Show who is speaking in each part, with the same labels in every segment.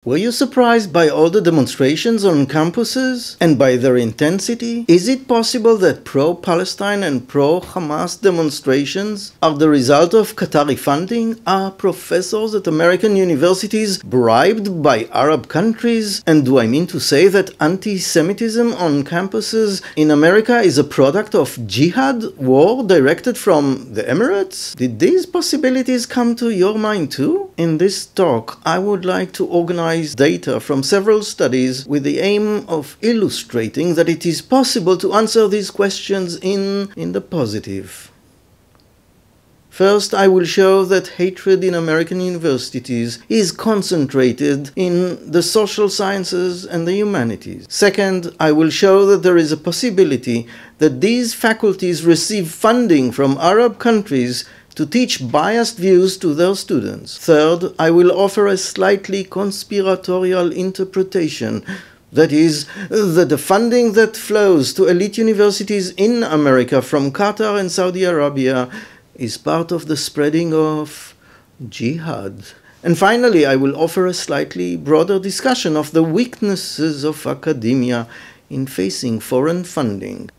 Speaker 1: Were you surprised by all the demonstrations on campuses and by their intensity? Is it possible that pro-Palestine and pro-Hamas demonstrations are the result of Qatari funding? Are professors at American universities bribed by Arab countries? And do I mean to say that anti-Semitism on campuses in America is a product of jihad, war directed from the Emirates? Did these possibilities come to your mind too? In this talk, I would like to organize data from several studies with the aim of illustrating that it is possible to answer these questions in the positive. First, I will show that hatred in American universities is concentrated in the social sciences and the humanities. Second, I will show that there is a possibility that these faculties receive funding from Arab countries to teach biased views to their students. Third, I will offer a slightly conspiratorial interpretation. That is, that the funding that flows to elite universities in America from Qatar and Saudi Arabia is part of the spreading of jihad. And finally, I will offer a slightly broader discussion of the weaknesses of academia in facing foreign funding.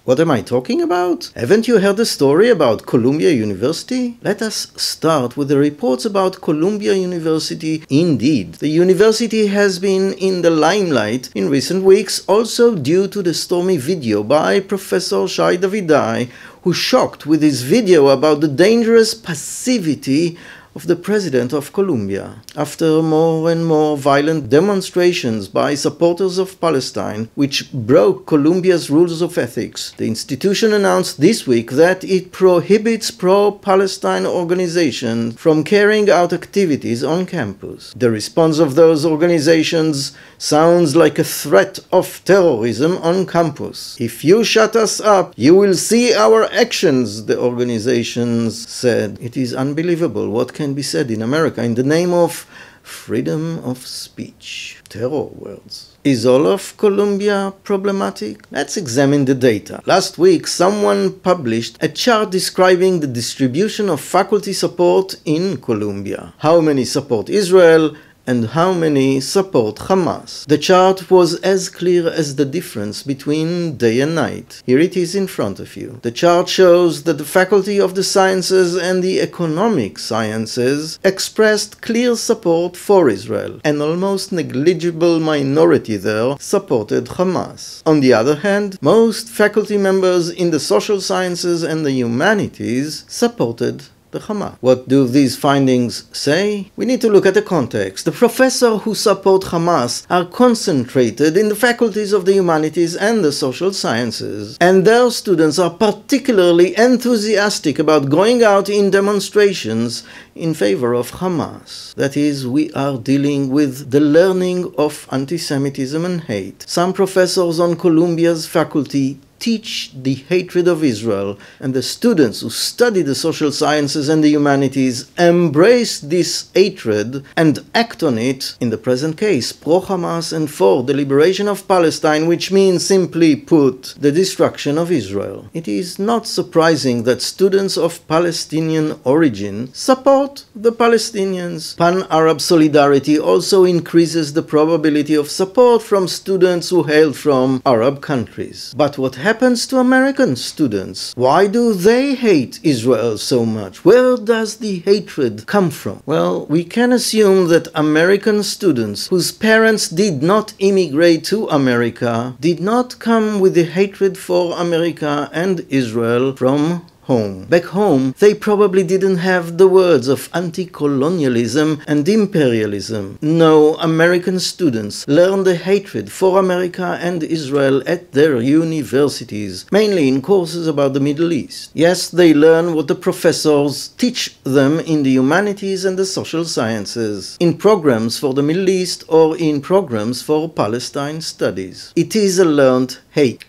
Speaker 1: What am I talking about? Haven't you heard the story about Columbia University? Let us start with the reports about Columbia University. Indeed, the university has been in the limelight in recent weeks, also due to the stormy video by Professor Shai Davidai, who shocked with his video about the dangerous passivity of the president of Columbia. After more and more violent demonstrations by supporters of Palestine, which broke Columbia's rules of ethics, the institution announced this week that it prohibits pro-Palestine organizations from carrying out activities on campus. The response of those organizations sounds like a threat of terrorism on campus. If you shut us up, you will see our actions, the organizations said. It is unbelievable what can be said in America in the name of freedom of speech. Terror words. Is all of Columbia problematic? Let's examine the data. Last week, someone published a chart describing the distribution of faculty support in Columbia. How many support Israel and how many support Hamas. The chart was as clear as the difference between day and night. Here it is in front of you. The chart shows that the faculty of the sciences and the economic sciences expressed clear support for Israel. An almost negligible minority there supported Hamas. On the other hand, most faculty members in the social sciences and the humanities supported the Hamas. What do these findings say? We need to look at the context. The professors who support Hamas are concentrated in the faculties of the humanities and the social sciences, and their students are particularly enthusiastic about going out in demonstrations in favor of Hamas. That is, we are dealing with the learning of anti-Semitism and hate. Some professors on Columbia's faculty teach the hatred of Israel, and the students who study the social sciences and the humanities embrace this hatred and act on it, in the present case, pro-Hamas and for the liberation of Palestine, which means, simply put, the destruction of Israel. It is not surprising that students of Palestinian origin support the Palestinians. Pan-Arab solidarity also increases the probability of support from students who hail from Arab countries. But what happens to American students? Why do they hate Israel so much? Where does the hatred come from? Well, we can assume that American students whose parents did not immigrate to America did not come with the hatred for America and Israel from home. Back home, they probably didn't have the words of anti-colonialism and imperialism. No, American students learn the hatred for America and Israel at their universities, mainly in courses about the Middle East. Yes, they learn what the professors teach them in the humanities and the social sciences, in programs for the Middle East or in programs for Palestine studies. It is a learned hate.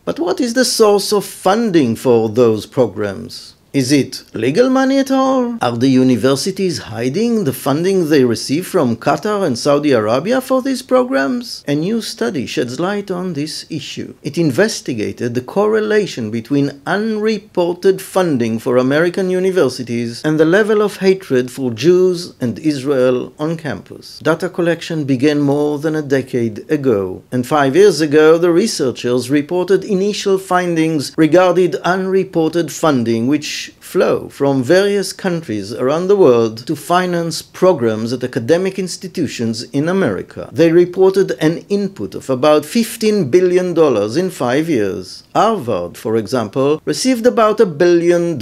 Speaker 1: But what is the source of funding for those programs? Is it legal money at all? Are the universities hiding the funding they receive from Qatar and Saudi Arabia for these programs? A new study sheds light on this issue. It investigated the correlation between unreported funding for American universities and the level of hatred for Jews and Israel on campus. Data collection began more than a decade ago, and 5 years ago the researchers reported initial findings regarding unreported funding which flow from various countries around the world to finance programs at academic institutions in America. They reported an input of about $15 billion in 5 years. Harvard, for example, received about $1 billion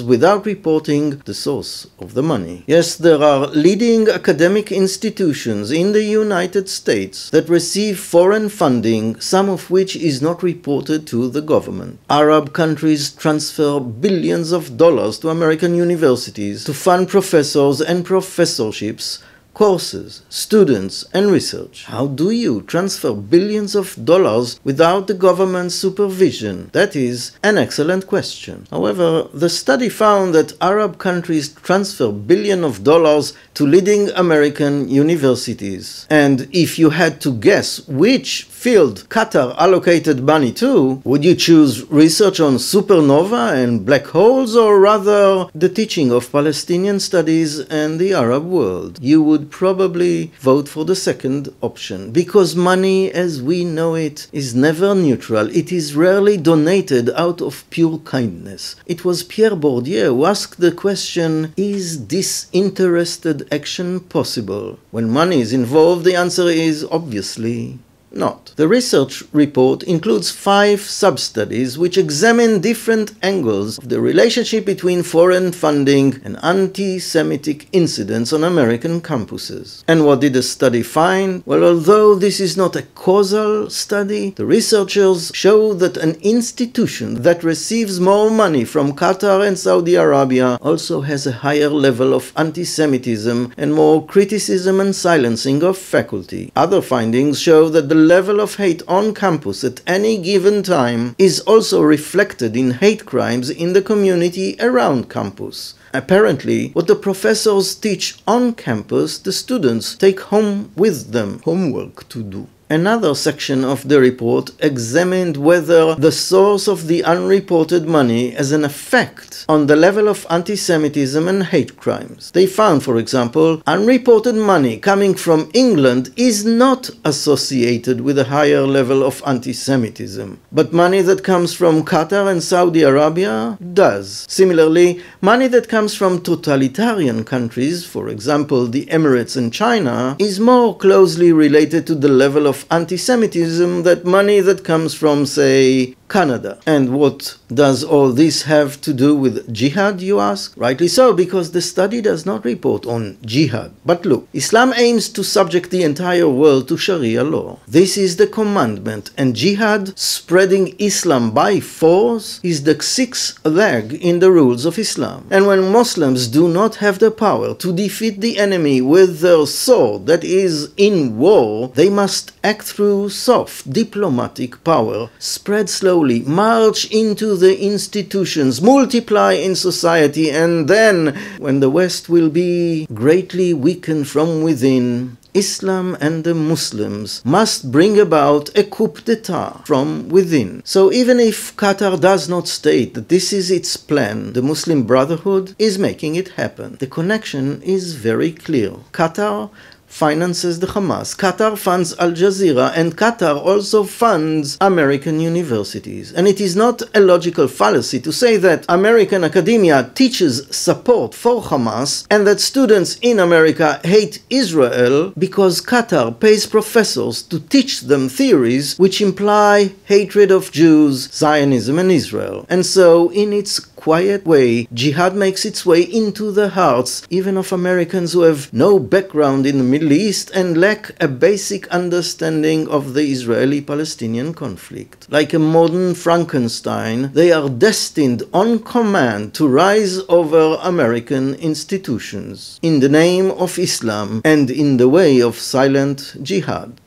Speaker 1: without reporting the source of the money. Yes, there are leading academic institutions in the United States that receive foreign funding, some of which is not reported to the government. Arab countries transfer billions of dollars to American universities to fund professors and professorships, courses, students, and research. How do you transfer billions of dollars without the government's supervision? That is an excellent question. However, the study found that Arab countries transfer billions of dollars to leading American universities. And if you had to guess which field Qatar allocated money to, would you choose research on supernova and black holes, or rather the teaching of Palestinian studies and the Arab world? You would probably vote for the second option, because money as we know it is never neutral. It is rarely donated out of pure kindness. It was Pierre Bourdieu who asked the question, is disinterested action possible? When money is involved, the answer is obviously not. The research report includes 5 sub-studies which examine different angles of the relationship between foreign funding and anti-Semitic incidents on American campuses. And what did the study find? Well, although this is not a causal study, the researchers show that an institution that receives more money from Qatar and Saudi Arabia also has a higher level of anti-Semitism and more criticism and silencing of faculty. Other findings show that the level of hate on campus at any given time is also reflected in hate crimes in the community around campus. Apparently, what the professors teach on campus, the students take home with them, homework to do. Another section of the report examined whether the source of the unreported money has an effect on the level of anti-Semitism and hate crimes. They found, for example, unreported money coming from England is not associated with a higher level of anti-Semitism, but money that comes from Qatar and Saudi Arabia does. Similarly, money that comes from totalitarian countries, for example the Emirates and China, is more closely related to the level of anti-Semitism than money that comes from, say, Canada. And what does all this have to do with jihad, you ask? Rightly so, because the study does not report on jihad. But look, Islam aims to subject the entire world to Sharia law. This is the commandment, and jihad, spreading Islam by force, is the 6th leg in the rules of Islam. And when Muslims do not have the power to defeat the enemy with their sword, that is, in war, they must act through soft diplomatic power, spread slowly, march into the institutions, multiply in society, and then, when the West will be greatly weakened from within, Islam and the Muslims must bring about a coup d'etat from within. So even if Qatar does not state that this is its plan, the Muslim Brotherhood is making it happen. The connection is very clear. Qatar finances the Hamas, Qatar funds Al Jazeera, and Qatar also funds American universities. And it is not a logical fallacy to say that American academia teaches support for Hamas and that students in America hate Israel because Qatar pays professors to teach them theories which imply hatred of Jews, Zionism, and Israel. And so, in its quiet way, jihad makes its way into the hearts even of Americans who have no background in the Middle East and lack a basic understanding of the Israeli-Palestinian conflict. Like a modern Frankenstein, they are destined on command to rise over American institutions in the name of Islam and in the way of silent jihad.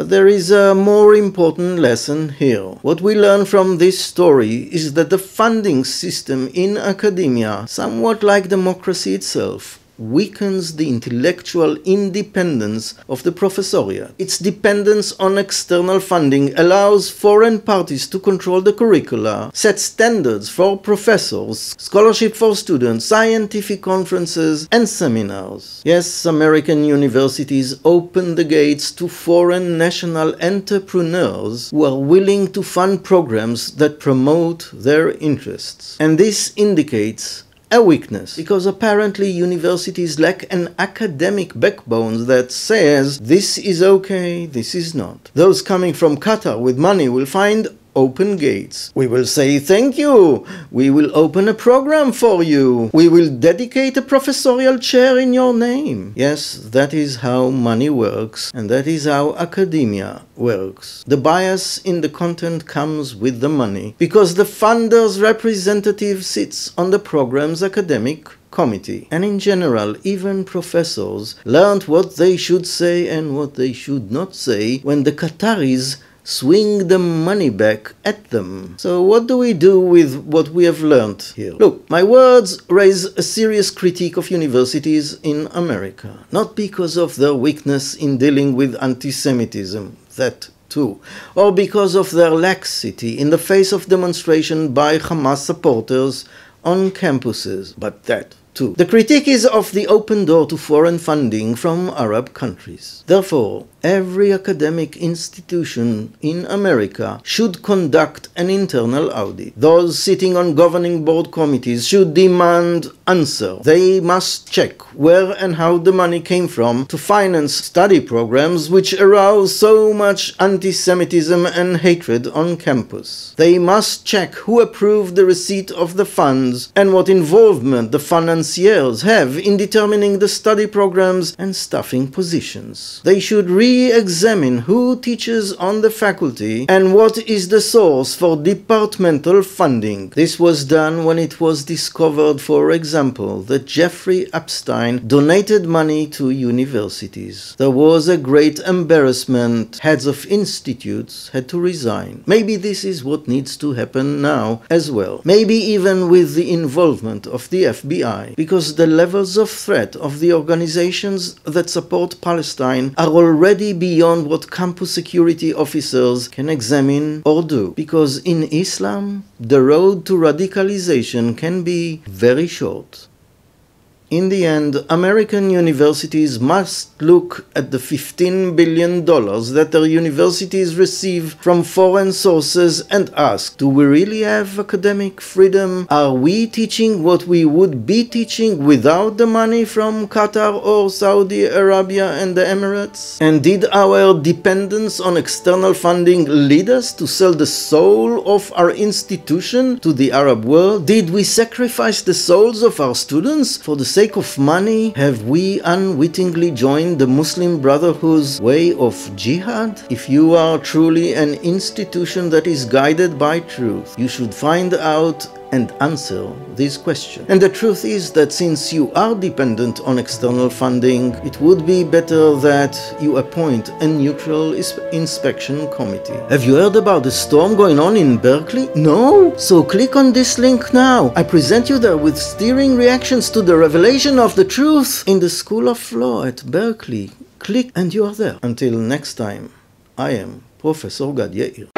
Speaker 1: But there is a more important lesson here. What we learn from this story is that the funding system in academia, somewhat like democracy itself, weakens the intellectual independence of the professoriate. Its dependence on external funding allows foreign parties to control the curricula, set standards for professors, scholarship for students, scientific conferences, and seminars. Yes, American universities open the gates to foreign national entrepreneurs who are willing to fund programs that promote their interests. And this indicates a weakness, because apparently universities lack an academic backbone that says this is okay, this is not. Those coming from Qatar with money will find open gates. We will say thank you. We will open a program for you. We will dedicate a professorial chair in your name. Yes, that is how money works, and that is how academia works. The bias in the content comes with the money, because the funder's representative sits on the program's academic committee. And in general, even professors learned what they should say and what they should not say when the Qataris swing the money back at them. So what do we do with what we have learned here? Look, my words raise a serious critique of universities in America, not because of their weakness in dealing with anti-Semitism, that too, or because of their laxity in the face of demonstration by Hamas supporters on campuses, but that too. The critique is of the open door to foreign funding from Arab countries. Therefore, every academic institution in America should conduct an internal audit. Those sitting on governing board committees should demand answer. They must check where and how the money came from to finance study programs which arouse so much anti-Semitism and hatred on campus. They must check who approved the receipt of the funds and what involvement the financiers have in determining the study programs and staffing positions. They should re-examine who teaches on the faculty and what is the source for departmental funding. This was done when it was discovered, for example, that Jeffrey Epstein donated money to universities. There was a great embarrassment. Heads of institutes had to resign. Maybe this is what needs to happen now as well. Maybe even with the involvement of the FBI, because the levels of threat of the organizations that support Palestine are already beyond what campus security officers can examine or do, because in Islam, the road to radicalization can be very short. In the end, American universities must look at the $15 billion that their universities receive from foreign sources and ask, do we really have academic freedom? Are we teaching what we would be teaching without the money from Qatar or Saudi Arabia and the Emirates? And did our dependence on external funding lead us to sell the soul of our institution to the Arab world? Did we sacrifice the souls of our students for the sake of money? Have we unwittingly joined the Muslim Brotherhood's way of jihad? If you are truly an institution that is guided by truth, you should find out and answer this question. And the truth is that since you are dependent on external funding, it would be better that you appoint a neutral inspection committee. Have you heard about the storm going on in Berkeley? No? So click on this link now. I present you there with steering reactions to the revelation of the truth in the School of Law at Berkeley. Click and you are there. Until next time, I am Professor Gad Yair.